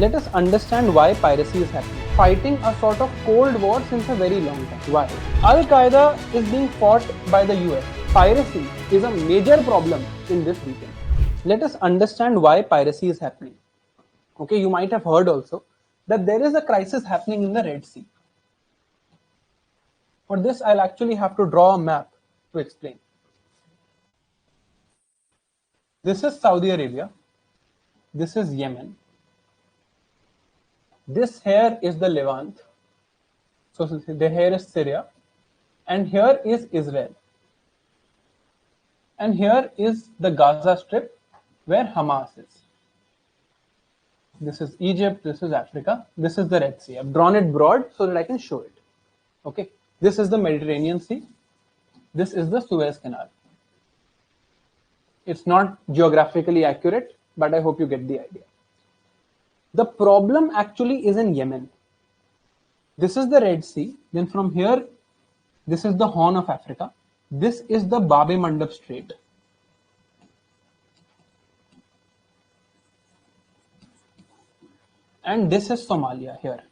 Let us understand why piracy is happening. Fighting a sort of cold war since a very long time. Why? Al-Qaeda is being fought by the US. Piracy is a major problem in this region. Let us understand why piracy is happening. Okay, you might have heard also that there is a crisis happening in the Red Sea. For this, I'll actually have to draw a map to explain. This is Saudi Arabia. This is Yemen. This here is the Levant. So here is Syria. And here is Israel. And here is the Gaza Strip where Hamas is. This is Egypt, this is Africa, this is the Red Sea. I've drawn it broad so that I can show it. Okay, this is the Mediterranean Sea. This is the Suez Canal. It's not geographically accurate, but I hope you get the idea. The problem actually is in Yemen. This is the Red Sea. Then from here, this is the Horn of Africa. This is the Bab-e Mandab Strait. And this is Somalia here.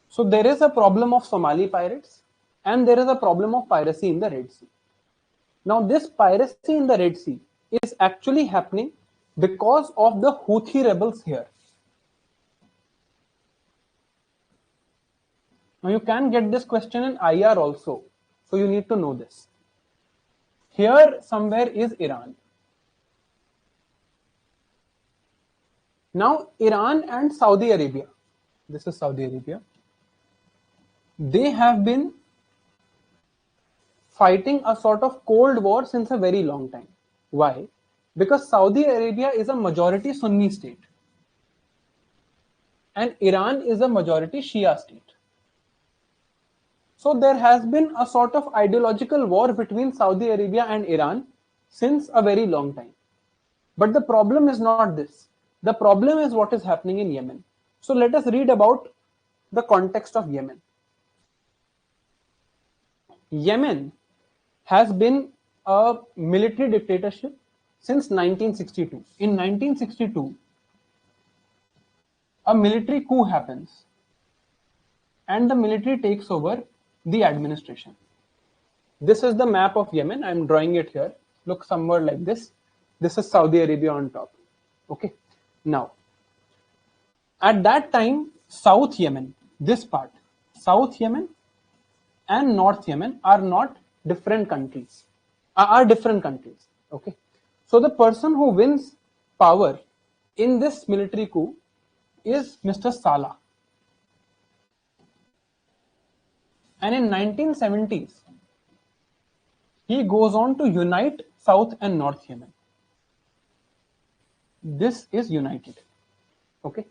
So there is a problem of Somali pirates and there is a problem of piracy in the Red Sea. Now this piracy in the Red Sea is actually happening because of the Houthi rebels here. Now you can get this question in IR also, so you need to know this. Here somewhere is Iran. Now Iran and Saudi Arabia, this is Saudi Arabia, they have been fighting a sort of cold war since a very long time. Why? Because Saudi Arabia is a majority Sunni state and Iran is a majority Shia state. So there has been a sort of ideological war between Saudi Arabia and Iran since a very long time. But the problem is not this. The problem is what is happening in Yemen. So let us read about the context of Yemen. Yemen has been a military dictatorship since 1962. In 1962, a military coup happens and the military takes over the administration. This is the map of Yemen. I'm drawing it here. Look somewhere like this. This is Saudi Arabia on top. Okay. Now, at that time, South Yemen, this part, South Yemen and North Yemen are not different countries, are different countries. Okay. So the person who wins power in this military coup is Mr. Saleh. And in 1970s, he goes on to unite South and North Yemen. This is united. Okay.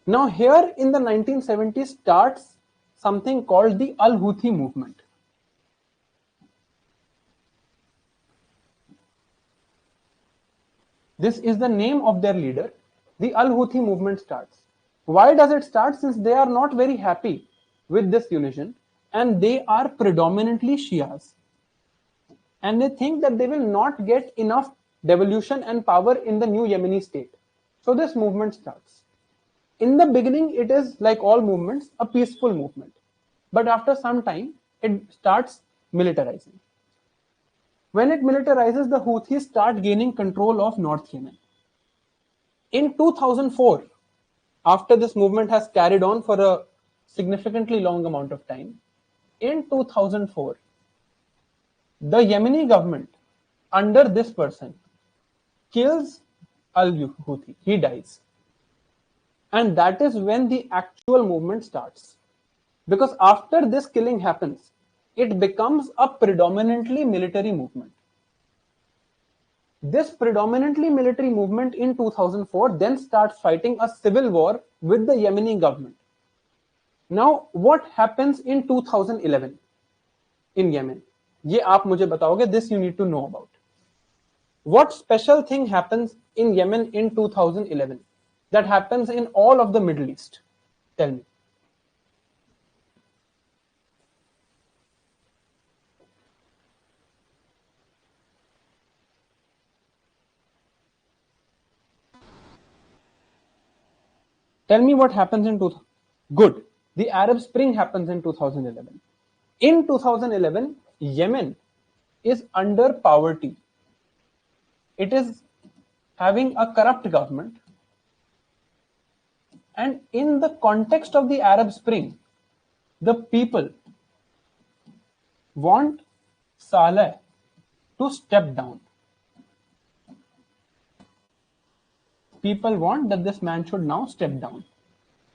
Now here in the 1970s starts something called the Al-Houthi movement. This is the name of their leader. The Al-Houthi movement starts. Why does it start? Since they are not very happy with this unison and they are predominantly Shias. And they think that they will not get enough devolution and power in the new Yemeni state. So this movement starts. In the beginning, it is like all movements, a peaceful movement. But after some time, it starts militarizing. When it militarizes, the Houthis start gaining control of North Yemen. In 2004, after this movement has carried on for a significantly long amount of time, in 2004, the Yemeni government, under this person, kills Al-Houthi. He dies. And that is when the actual movement starts. Because after this killing happens, it becomes a predominantly military movement. This predominantly military movement in 2004 then starts fighting a civil war with the Yemeni government. Now, what happens in 2011 in Yemen? ये आप मुझे बताओगे, this you need to know about. What special thing happens in Yemen in 2011 that happens in all of the Middle East? Tell me. Tell me what happens in good. The Arab Spring happens in 2011. In 2011, Yemen is under poverty. It is having a corrupt government. And in the context of the Arab Spring, the people want Saleh to step down. People want that this man should now step down.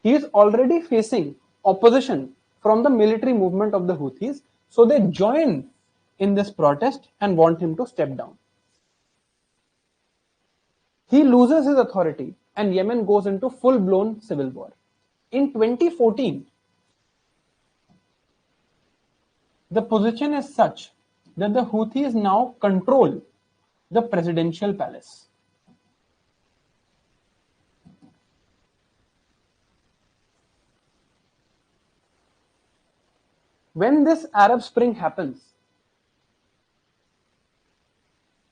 He is already facing opposition from the military movement of the Houthis, so they join in this protest and want him to step down. He loses his authority and Yemen goes into full-blown civil war. In 2014, the position is such that the Houthis now control the presidential palace. When this Arab Spring happens,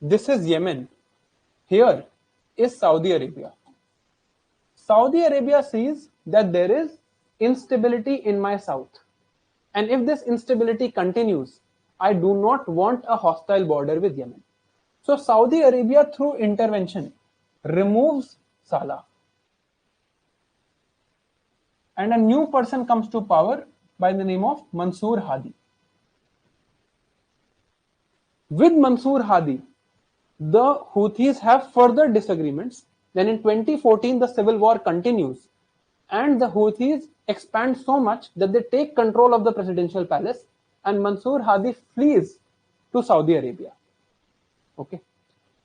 this is Yemen. Here is Saudi Arabia. Saudi Arabia sees that there is instability in my south. And if this instability continues, I do not want a hostile border with Yemen. So Saudi Arabia, through intervention, removes Salah. And a new person comes to power by the name of Mansour Hadi. With Mansour Hadi, the Houthis have further disagreements. Then in 2014, the civil war continues. And the Houthis expand so much that they take control of the presidential palace and Mansour Hadi flees to Saudi Arabia. Okay.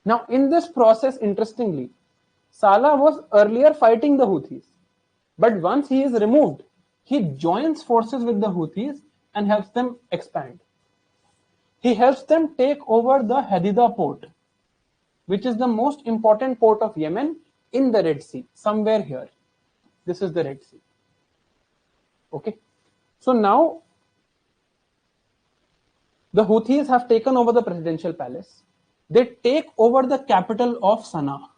Now, in this process, interestingly, Salah was earlier fighting the Houthis. But once he is removed, he joins forces with the Houthis and helps them expand. He helps them take over the Hadida port, which is the most important port of Yemen in the Red Sea, somewhere here. This is the Red Sea. Okay. So now the Houthis have taken over the presidential palace. They take over the capital of Sana'a.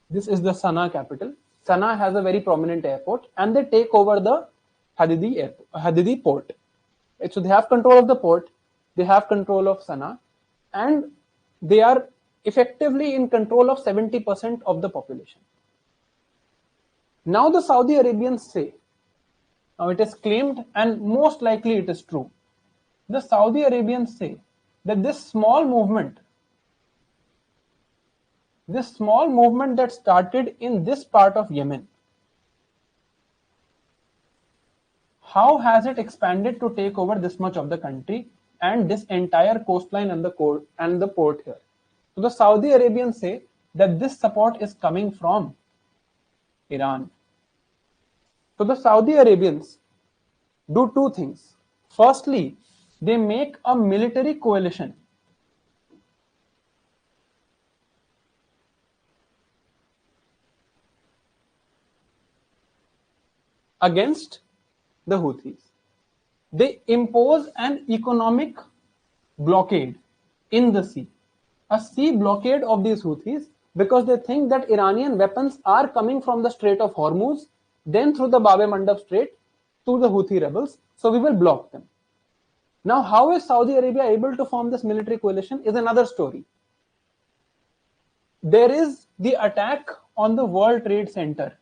This is the Sana'a capital. Sana'a has a very prominent airport and they take over the Hadidi port. So they have control of the port, they have control of Sana'a, and they are effectively in control of 70% of the population. Now the Saudi Arabians say, now it is claimed and most likely it is true, the Saudi Arabians say that this small movement that started in this part of Yemen, how has it expanded to take over this much of the country and this entire coastline and the port here? So the Saudi Arabians say that this support is coming from Iran. So the Saudi Arabians do two things. Firstly, they make a military coalition against the Houthis. They impose an economic blockade in the sea, a sea blockade of these Houthis, because they think that Iranian weapons are coming from the Strait of Hormuz, then through the Bab-e Mandab Strait to the Houthi rebels, so we will block them. Now, how is Saudi Arabia able to form this military coalition is another story. There is the attack on the World Trade Center,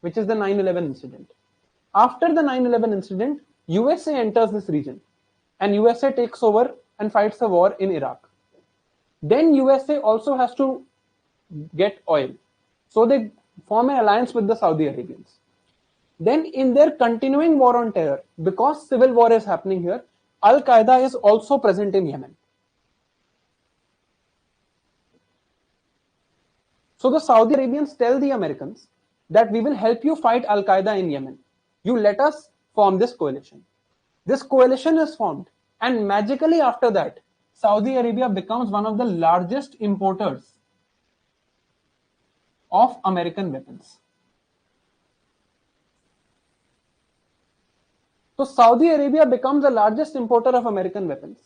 which is the 9/11 incident. After the 9/11 incident, USA enters this region and USA takes over and fights a war in Iraq. Then USA also has to get oil. So they form an alliance with the Saudi Arabians. Then in their continuing war on terror, because civil war is happening here, Al-Qaeda is also present in Yemen. So the Saudi Arabians tell the Americans that we will help you fight Al-Qaeda in Yemen. You let us form this coalition. This coalition is formed, and magically after that, Saudi Arabia becomes one of the largest importers of American weapons. So Saudi Arabia becomes the largest importer of American weapons.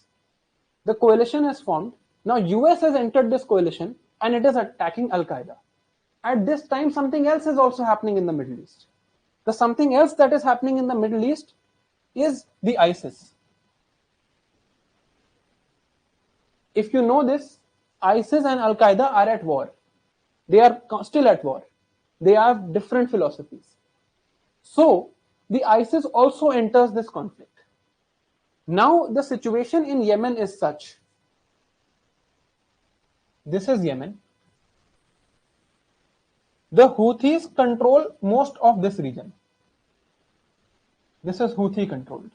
The coalition is formed. Now US has entered this coalition and it is attacking Al-Qaeda. At this time, something else is also happening in the Middle East. The something else that is happening in the Middle East is the ISIS. If you know this, ISIS and Al-Qaeda are at war. They are still at war. They have different philosophies. So, the ISIS also enters this conflict. Now, the situation in Yemen is such. This is Yemen. The Houthis control most of this region. This is Houthi controlled.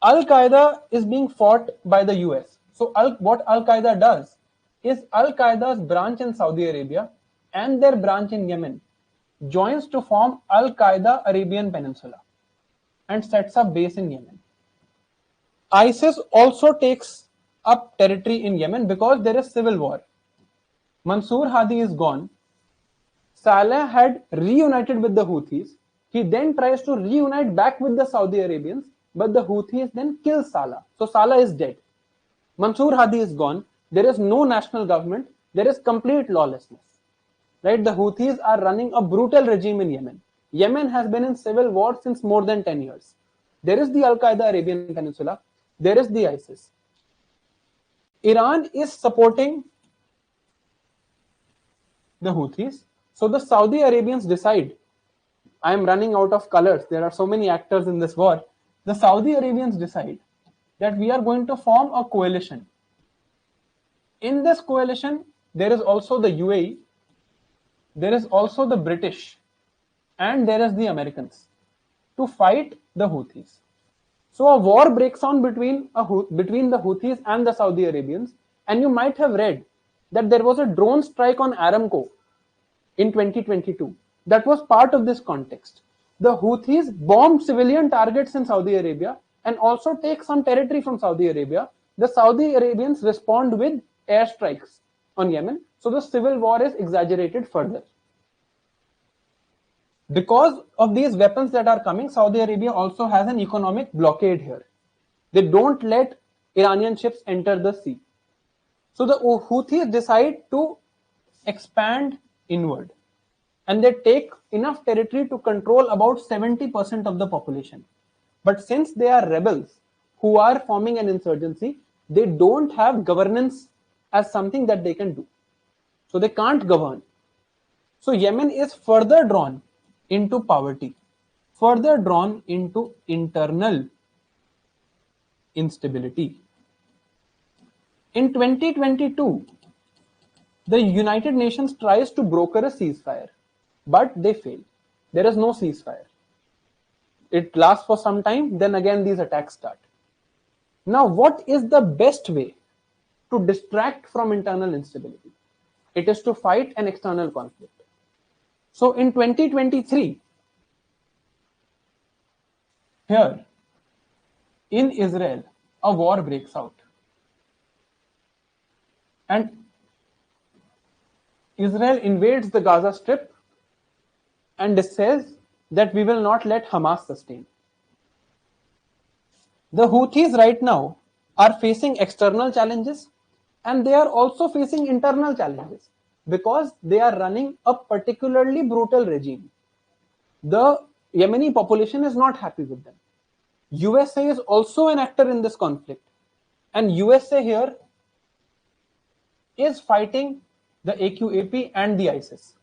Al-Qaeda is being fought by the US. So what Al-Qaeda does is Al-Qaeda's branch in Saudi Arabia and their branch in Yemen joins to form Al-Qaeda Arabian Peninsula and sets up base in Yemen. ISIS also takes up territory in Yemen because there is civil war. Mansour Hadi is gone. Saleh had reunited with the Houthis. He then tries to reunite back with the Saudi Arabians, but the Houthis then kill Saleh. So Saleh is dead. Mansour Hadi is gone. There is no national government. There is complete lawlessness. Right? The Houthis are running a brutal regime in Yemen. Yemen has been in civil war since more than 10 years. There is the Al-Qaeda Arabian Peninsula. There is the ISIS. Iran is supporting the Houthis. So the Saudi Arabians decide, I am running out of colors. There are so many actors in this war. The Saudi Arabians decide that we are going to form a coalition. In this coalition, there is also the UAE, there is also the British, and there is the Americans to fight the Houthis. So a war breaks on between the Houthis and the Saudi Arabians, and you might have read that there was a drone strike on Aramco in 2022. That was part of this context. The Houthis bombed civilian targets in Saudi Arabia and also take some territory from Saudi Arabia. The Saudi Arabians respond with airstrikes on Yemen. So the civil war is exaggerated further. Because of these weapons that are coming, Saudi Arabia also has an economic blockade here. They don't let Iranian ships enter the sea. So the Houthis decide to expand inward. And they take enough territory to control about 70% of the population. But since they are rebels who are forming an insurgency, they don't have governance as something that they can do. So they can't govern. So Yemen is further drawn into poverty, further drawn into internal instability. In 2022, the United Nations tries to broker a ceasefire, but they fail. There is no ceasefire. It lasts for some time, then again these attacks start. Now, what is the best way to distract from internal instability? It is to fight an external conflict. So in 2023, here in Israel, a war breaks out. And Israel invades the Gaza Strip and says that we will not let Hamas sustain. The Houthis right now are facing external challenges and they are also facing internal challenges because they are running a particularly brutal regime. The Yemeni population is not happy with them. USA is also an actor in this conflict, and USA here is fighting the AQAP and the ISIS.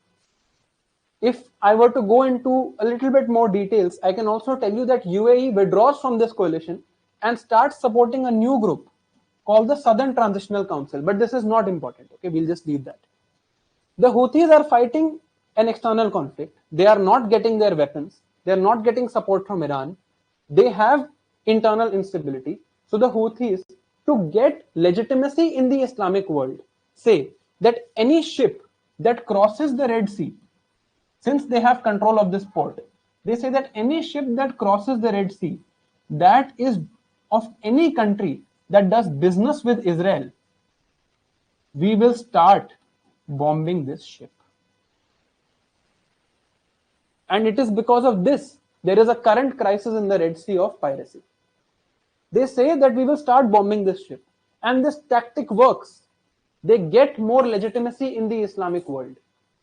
If I were to go into a little bit more details, I can also tell you that UAE withdraws from this coalition and starts supporting a new group called the Southern Transitional Council. But this is not important. Okay, we'll just leave that. The Houthis are fighting an external conflict. They are not getting their weapons. They are not getting support from Iran. They have internal instability. So the Houthis, to get legitimacy in the Islamic world, say that any ship that crosses the Red Sea, since they have control of this port, they say that any ship that crosses the Red Sea, that is of any country that does business with Israel, we will start bombing this ship. And it is because of this, there is a current crisis in the Red Sea of piracy. They say that we will start bombing this ship. And this tactic works. They get more legitimacy in the Islamic world.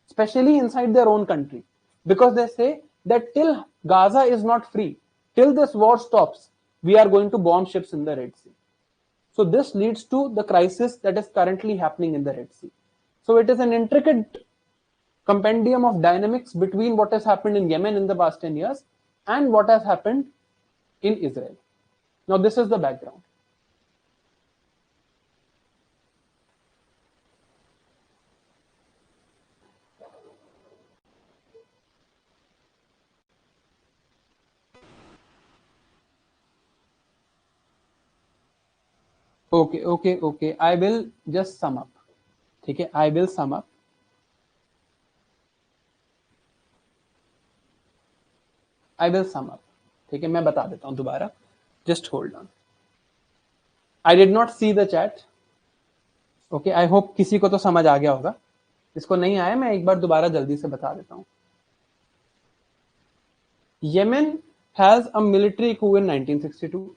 especially inside their own country, because they say that till Gaza is not free, till this war stops, we are going to bomb ships in the Red Sea. So this leads to the crisis that is currently happening in the Red Sea. So it is an intricate compendium of dynamics between what has happened in Yemen in the past 10 years and what has happened in Israel. Now this is the background. Okay. I will just sum up. Okay, I will sum up. I will sum up. ठीक है, मैं बता देता हूँ दोबारा. Just hold on. I did not see the chat. Okay, I hope किसी को तो समझ आ गया होगा. इसको नहीं आया, मैं एक बार दोबारा जल्दी से बता देता हूँ. Yemen has a military coup in 1962.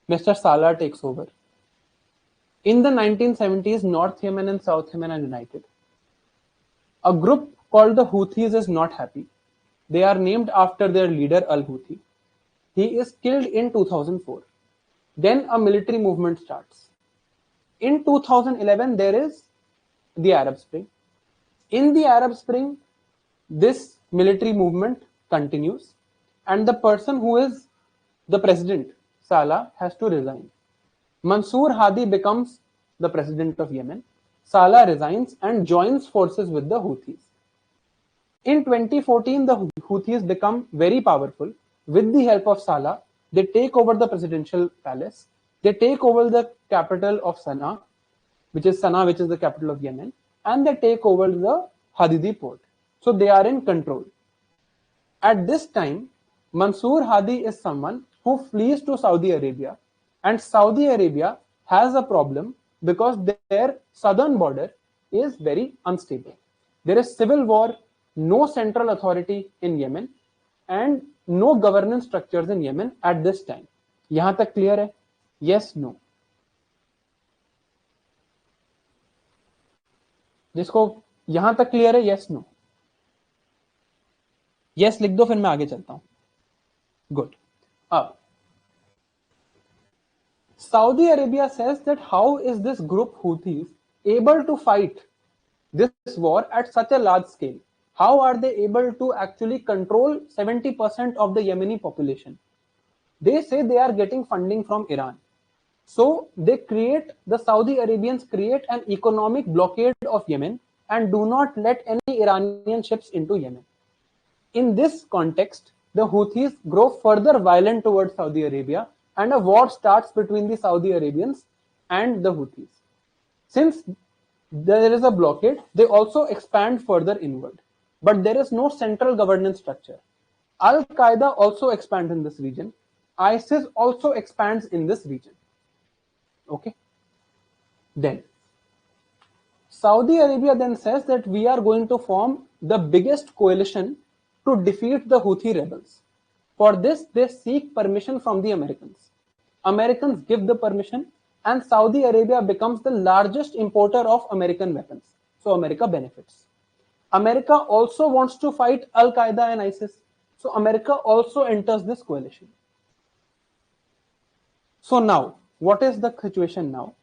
Mr. Salah takes over. In the 1970s, North Yemen and South Yemen are united. A group called the Houthis is not happy. They are named after their leader Al-Houthi. He is killed in 2004. Then a military movement starts. In 2011, there is the Arab Spring. In the Arab Spring, this military movement continues, and the person who is the president, Salah, has to resign. Mansour Hadi becomes the president of Yemen. Salah resigns and joins forces with the Houthis. In 2014, the Houthis become very powerful. With the help of Salah, they take over the presidential palace. They take over the capital of Sana'a, which is the capital of Yemen, and they take over the Hadidi port. So they are in control. At this time, Mansour Hadi is someone who flees to Saudi Arabia, and Saudi Arabia has a problem because their southern border is very unstable. There is civil war, no central authority in Yemen, and no governance structures in Yemen at this time. यहाँ तक clear है? Yes, no. जिसको यहाँ तक clear है? Yes, no. Yes लिख दो, फिर मैं आगे चलता हूँ. Good. अब Saudi Arabia says that how is this group Houthis able to fight this war at such a large scale? How are they able to actually control 70% of the Yemeni population? They say they are getting funding from Iran. So the Saudi Arabians create an economic blockade of Yemen and do not let any Iranian ships into Yemen. In this context, the Houthis grow further violent towards Saudi Arabia, and a war starts between the Saudi Arabians and the Houthis. Since there is a blockade, they also expand further inward. But there is no central governance structure. Al-Qaeda also expands in this region. ISIS also expands in this region. Okay. Then, Saudi Arabia then says that we are going to form the biggest coalition to defeat the Houthi rebels. For this, they seek permission from the Americans. Americans give the permission, and Saudi Arabia becomes the largest importer of American weapons. So America benefits. America also wants to fight Al-Qaeda and ISIS. So America also enters this coalition. So now, what is the situation now?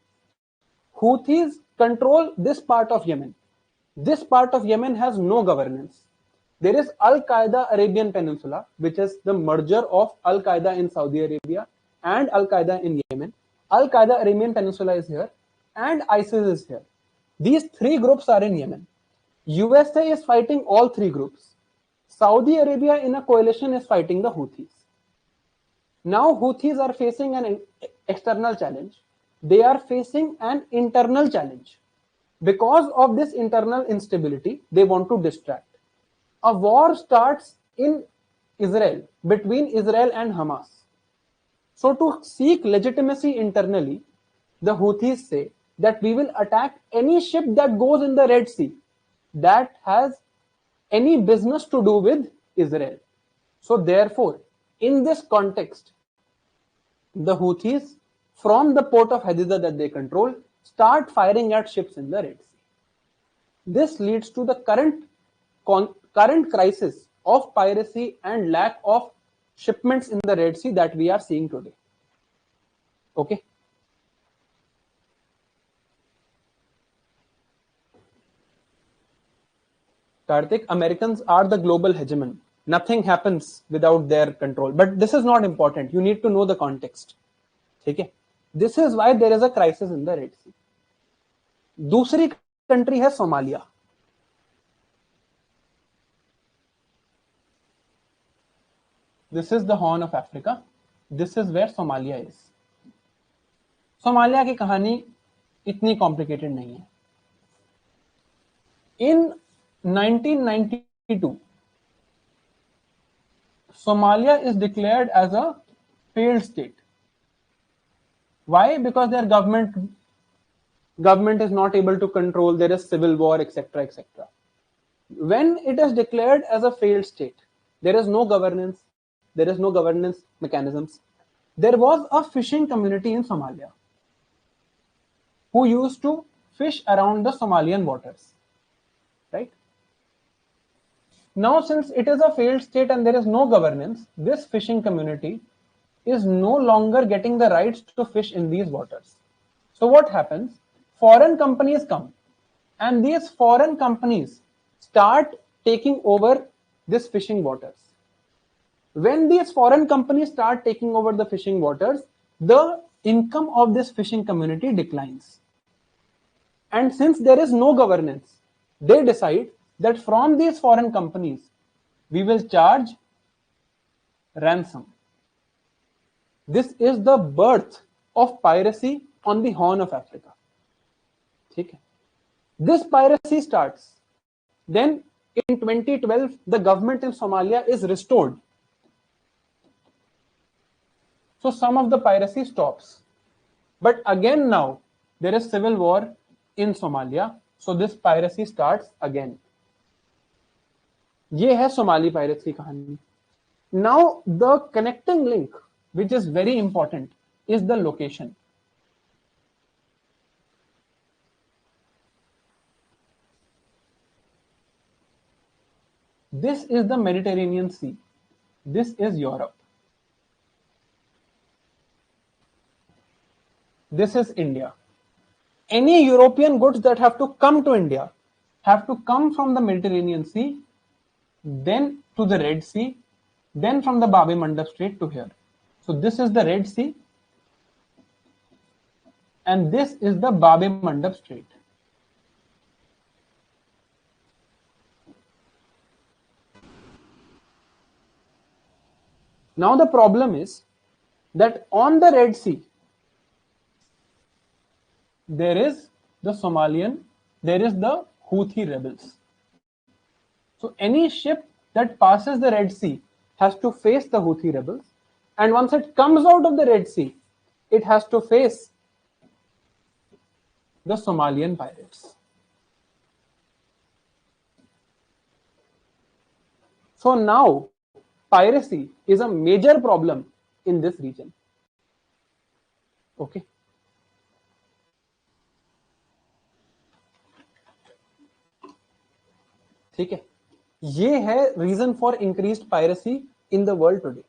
Houthis control this part of Yemen. This part of Yemen has no governance. There is Al-Qaeda Arabian Peninsula, which is the merger of Al-Qaeda in Saudi Arabia and Al-Qaeda in Yemen. Al-Qaeda Arabian Peninsula is here and ISIS is here. These three groups are in Yemen. USA is fighting all three groups. Saudi Arabia in a coalition is fighting the Houthis. Now Houthis are facing an external challenge. They are facing an internal challenge. Because of this internal instability, they want to distract. A war starts in Israel, between Israel and Hamas. So to seek legitimacy internally, the Houthis say that we will attack any ship that goes in the Red Sea that has any business to do with Israel. So therefore, in this context, the Houthis from the port of Haditha that they control start firing at ships in the Red Sea. This leads to the current current crisis of piracy and lack of shipments in the Red Sea that we are seeing today. Okay. Karthik, Americans are the global hegemon. Nothing happens without their control. But this is not important. You need to know the context. Okay? This is why there is a crisis in the Red Sea. दूसरी country है Somalia. This is the Horn of Africa. This is where Somalia is. Somalia की कहानी इतनी complicated नहीं है. In 1992, Somalia is declared as a failed state. Why? Because their government is not able to control, there is civil war, etc., etc. When it is declared as a failed state, there is no governance mechanisms. There was a fishing community in Somalia who used to fish around the Somalian waters, right? Now, since it is a failed state and there is no governance, this fishing community is no longer getting the rights to fish in these waters. So what happens? Foreign companies come and these foreign companies start taking over this fishing waters. When these foreign companies start taking over the fishing waters, the income of this fishing community declines. And since there is no governance, they decide that from these foreign companies, we will charge ransom. This is the birth of piracy on the Horn of Africa. Okay. This piracy starts. Then in 2012, the government in Somalia is restored. So some of the piracy stops. But again now, there is civil war in Somalia. So this piracy starts again. ये है Somali pirates की कहानी. Now the connecting link, which is very important, is the location. This is the Mediterranean Sea. This is Europe. This is India. Any European goods that have to come to India have to come from the Mediterranean Sea, then to the Red Sea, then from the Bab el Mandab Strait to here. So this is the Red Sea, and this is the Bab el Mandab Strait. Now the problem is that on the Red Sea, there is the Houthi rebels. So any ship that passes the Red Sea has to face the Houthi rebels. And once it comes out of the Red Sea, it has to face the Somalian pirates. So now, piracy is a major problem in this region. Okay. ठीक है, ये है reason for increased piracy in the world today.